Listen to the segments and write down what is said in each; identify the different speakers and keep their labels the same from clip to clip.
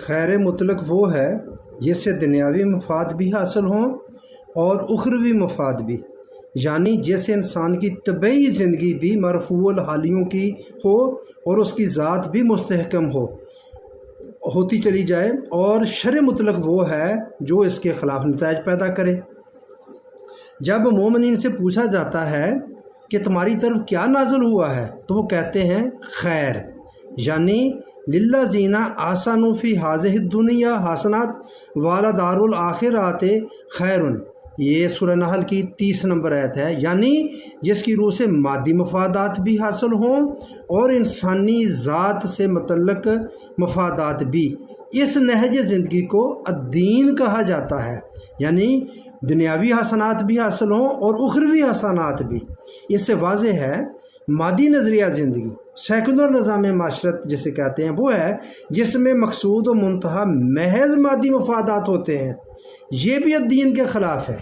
Speaker 1: خیر مطلق وہ ہے جس سے دنیاوی مفاد بھی حاصل ہوں اور اخروی مفاد بھی، یعنی جیسے انسان کی طبعی زندگی بھی مرفوع الحالیوں کی ہو اور اس کی ذات بھی مستحکم ہوتی چلی جائے، اور شر مطلق وہ ہے جو اس کے خلاف نتائج پیدا کرے۔ جب مومنین سے پوچھا جاتا ہے کہ تمہاری طرف کیا نازل ہوا ہے تو وہ کہتے ہیں خیر، یعنی للذین احسنوا فی ہذہ الدنیا حسنات ولدار الآخرۃ خیر۔ یہ سورہ نحل کی 30 نمبر آیت ہے، یعنی جس کی روح سے مادی مفادات بھی حاصل ہوں اور انسانی ذات سے متعلق مفادات بھی۔ اس نہج زندگی کو الدین کہا جاتا ہے، یعنی دنیاوی حسنات بھی حاصل ہوں اور اخروی حسنات بھی۔ اس سے واضح ہے مادی نظریہ زندگی، سیکولر نظام معاشرت جسے کہتے ہیں، وہ ہے جس میں مقصود و منتہا محض مادی مفادات ہوتے ہیں، یہ بھی الدین کے خلاف ہے۔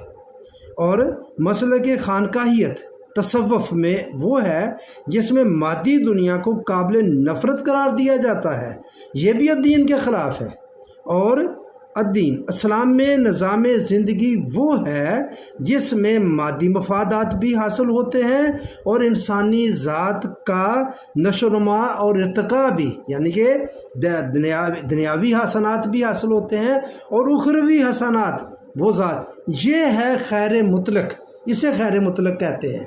Speaker 1: اور مسلک خانقاہیت تصوف میں وہ ہے جس میں مادی دنیا کو قابل نفرت قرار دیا جاتا ہے، یہ بھی الدین کے خلاف ہے۔ اور الدین اسلام میں نظام زندگی وہ ہے جس میں مادی مفادات بھی حاصل ہوتے ہیں اور انسانی ذات کا نشو و نما اور ارتقاء بھی، یعنی کہ دنیاوی حسنات بھی حاصل ہوتے ہیں اور اخروی حسنات وہ ذات۔ یہ ہے خیر مطلق، اسے خیر مطلق کہتے ہیں۔